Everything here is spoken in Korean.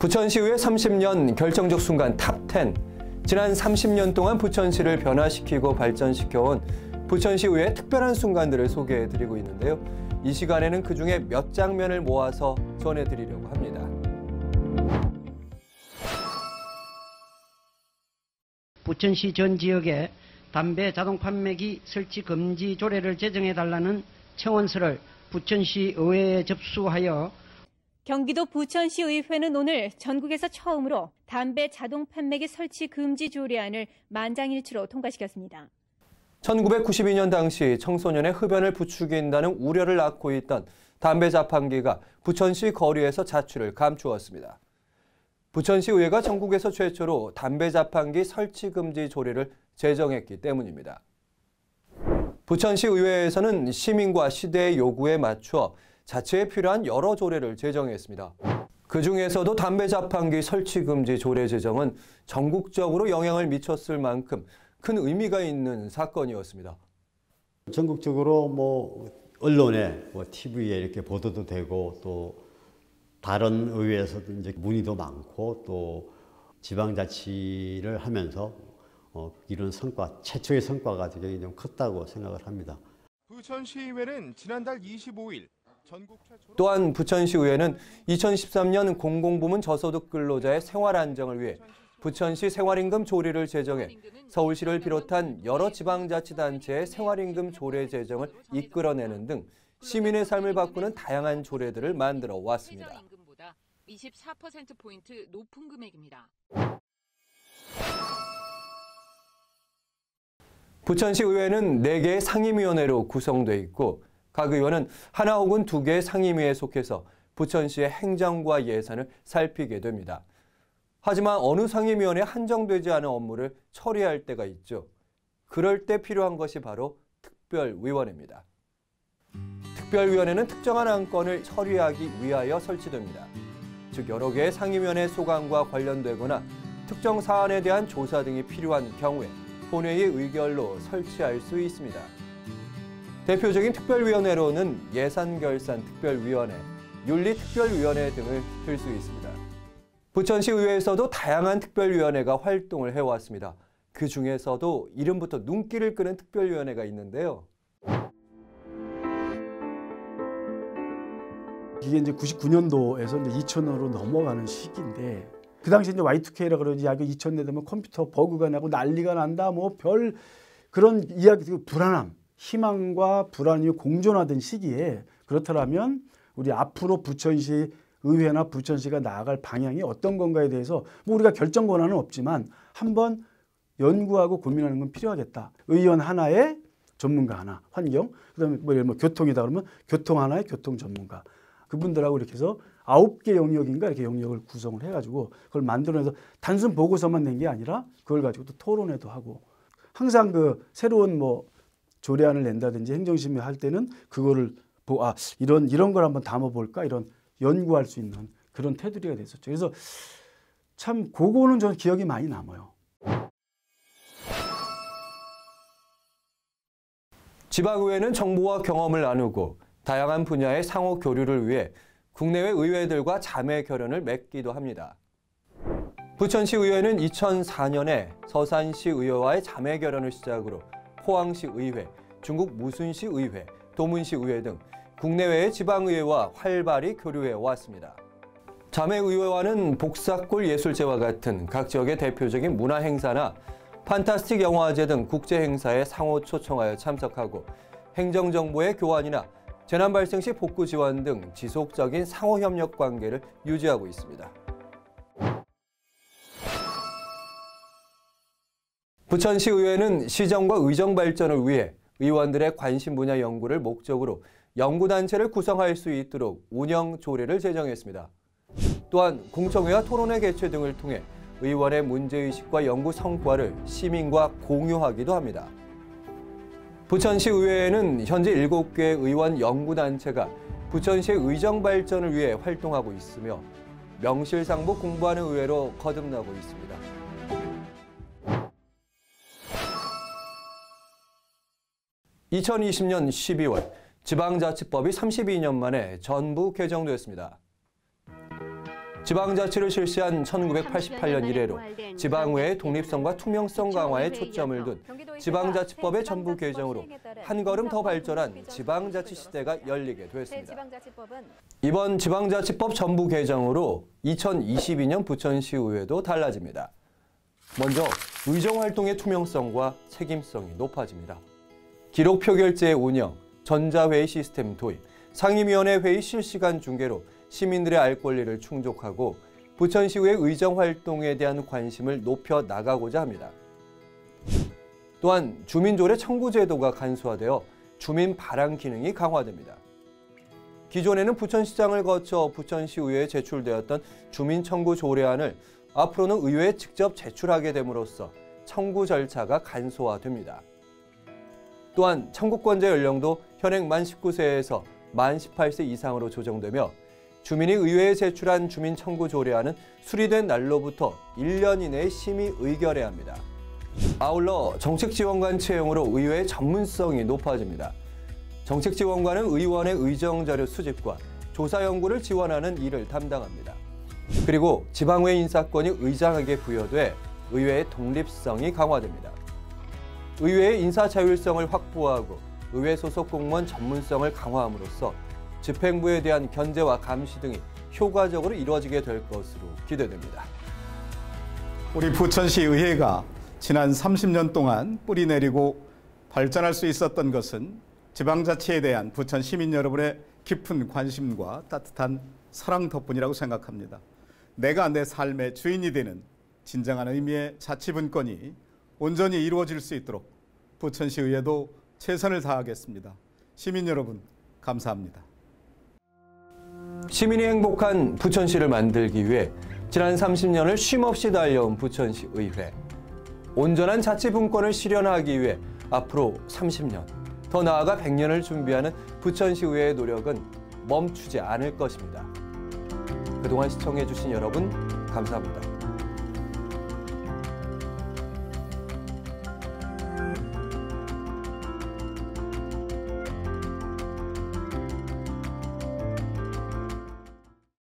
부천시의회 30년 결정적 순간 탑10. 지난 30년 동안 부천시를 변화시키고 발전시켜온 부천시의회의 특별한 순간들을 소개해드리고 있는데요. 이 시간에는 그중에 몇 장면을 모아서 전해드리려고 합니다. 부천시 전 지역에 담배 자동 판매기 설치 금지 조례를 제정해달라는 청원서를 부천시 의회에 접수하여 경기도 부천시의회는 오늘 전국에서 처음으로 담배 자동 판매기 설치 금지 조례안을 만장일치로 통과시켰습니다. 1992년 당시 청소년의 흡연을 부추긴다는 우려를 낳고 있던 담배 자판기가 부천시 거리에서 자취를 감추었습니다. 부천시의회가 전국에서 최초로 담배 자판기 설치 금지 조례를 제정했기 때문입니다. 부천시의회에서는 시민과 시대의 요구에 맞추어 자체에 필요한 여러 조례를 제정했습니다. 그중에서도 담배 자판기 설치 금지 조례 제정은 전국적으로 영향을 미쳤을 만큼 큰 의미가 있는 사건이었습니다. 전국적으로 언론에, TV에 이렇게 보도도 되고 또 다른 의회에서도 이제 문의도 많고 또 지방자치를 하면서 이런 성과, 최초의 성과가 굉장히 좀 컸다고 생각을 합니다. 부천시의회는 지난달 25일 또한 부천시의회는 2013년 공공부문 저소득 근로자의 생활 안정을 위해 부천시 생활임금 조례를 제정해 서울시를 비롯한 여러 지방자치단체의 생활임금 조례 제정을 이끌어내는 등 시민의 삶을 바꾸는 다양한 조례들을 만들어 왔습니다. 24%포인트 높은 금액입니다. 부천시의회는 4개의 상임위원회로 구성돼 있고 각 의원은 하나 혹은 2개의 상임위에 속해서 부천시의 행정과 예산을 살피게 됩니다. 하지만 어느 상임위원회에 한정되지 않은 업무를 처리할 때가 있죠. 그럴 때 필요한 것이 바로 특별위원회입니다. 특별위원회는 특정한 안건을 처리하기 위하여 설치됩니다. 즉 여러 개의 상임위원회 소관과 관련되거나 특정 사안에 대한 조사 등이 필요한 경우에 본회의 의결로 설치할 수 있습니다. 대표적인 특별위원회로는 예산결산특별위원회, 윤리특별위원회 등을 들 수 있습니다. 부천시의회에서도 다양한 특별위원회가 활동을 해왔습니다. 그 중에서도 이름부터 눈길을 끄는 특별위원회가 있는데요. 이게 이제 99년도에서 이제 2000년으로 넘어가는 시기인데 그 당시 이제 Y2K라 그러지 2000년 되면 컴퓨터 버그가 나고 난리가 난다 그런 이야기 불안함. 희망과 불안이 공존하던 시기에 그렇다면 우리 앞으로 부천시 의회나 부천시가 나아갈 방향이 어떤 건가에 대해서 우리가 결정 권한은 없지만 한번 연구하고 고민하는 건 필요하겠다. 의원 하나에 전문가 하나, 환경, 그다음에 예를 들면 교통이다 그러면 교통 하나에 교통 전문가. 그분들하고 이렇게 해서 9개 영역인가 이렇게 영역을 구성을 해가지고 그걸 만들어내서 단순 보고서만 낸 게 아니라 그걸 가지고 또 토론회도 하고 항상 그 새로운 조례안을 낸다든지 행정심의 할 때는 그거를 이런 걸 한번 담아볼까 이런 연구할 수 있는 그런 테두리가 됐었죠. 그래서 참 그거는 저는 기억이 많이 남아요. 지방의회는 정보와 경험을 나누고 다양한 분야의 상호 교류를 위해 국내외 의회들과 자매 결연을 맺기도 합니다. 부천시의회는 2004년에 서산시의회와의 자매 결연을 시작으로 포항시의회, 중국 무순시의회, 도문시의회 등 국내외의 지방의회와 활발히 교류해 왔습니다. 자매의회와는 복사골 예술제와 같은 각 지역의 대표적인 문화행사나 판타스틱 영화제 등 국제행사에 상호 초청하여 참석하고 행정정보의 교환이나 재난 발생 시 복구 지원 등 지속적인 상호협력 관계를 유지하고 있습니다. 부천시의회는 시정과 의정 발전을 위해 의원들의 관심 분야 연구를 목적으로 연구단체를 구성할 수 있도록 운영 조례를 제정했습니다. 또한 공청회와 토론회 개최 등을 통해 의원의 문제의식과 연구 성과를 시민과 공유하기도 합니다. 부천시의회에는 현재 7개의 의원 연구단체가 부천시의 의정 발전을 위해 활동하고 있으며 명실상부 공부하는 의회로 거듭나고 있습니다. (2020년 12월) 지방자치법이 32년 만에 전부 개정됐습니다. 지방자치를 실시한 1988년 이래로 지방의회의 독립성과 투명성 강화에 초점을 둔 지방자치법의 전부 개정으로 한 걸음 더 발전한 지방자치 시대가 열리게 됐습니다. 이번 지방자치법 전부 개정으로 2022년 부천시의회도 달라집니다. 먼저 의정활동의 투명성과 책임성이 높아집니다. 기록 표결제 운영, 전자회의 시스템 도입, 상임위원회 회의 실시간 중계로 시민들의 알 권리를 충족하고 부천시의회 의정활동에 대한 관심을 높여 나가고자 합니다. 또한 주민조례 청구 제도가 간소화되어 주민 발행 기능이 강화됩니다. 기존에는 부천시장을 거쳐 부천시의회에 제출되었던 주민 청구 조례안을 앞으로는 의회에 직접 제출하게 됨으로써 청구 절차가 간소화됩니다. 또한 청구권자 연령도 현행 만 19세에서 만 18세 이상으로 조정되며 주민이 의회에 제출한 주민 청구 조례안은 수리된 날로부터 1년 이내에 심의 의결해야 합니다. 아울러 정책지원관 채용으로 의회의 전문성이 높아집니다. 정책지원관은 의원의 의정자료 수집과 조사 연구를 지원하는 일을 담당합니다. 그리고 지방의회 인사권이 의장에게 부여돼 의회의 독립성이 강화됩니다. 의회의 인사 자율성을 확보하고 의회 소속 공무원 전문성을 강화함으로써 집행부에 대한 견제와 감시 등이 효과적으로 이루어지게 될 것으로 기대됩니다. 우리 부천시 의회가 지난 30년 동안 뿌리 내리고 발전할 수 있었던 것은 지방자치에 대한 부천 시민 여러분의 깊은 관심과 따뜻한 사랑 덕분이라고 생각합니다. 내가 내 삶의 주인이 되는 진정한 의미의 자치분권이 온전히 이루어질 수 있도록 부천시 의회도 최선을 다하겠습니다. 시민 여러분, 감사합니다. 시민이 행복한 부천시를 만들기 위해 지난 30년을 쉼없이 달려온 부천시 의회. 온전한 자치분권을 실현하기 위해 앞으로 30년, 더 나아가 100년을 준비하는 부천시 의회의 노력은 멈추지 않을 것입니다. 그동안 시청해주신 여러분, 감사합니다.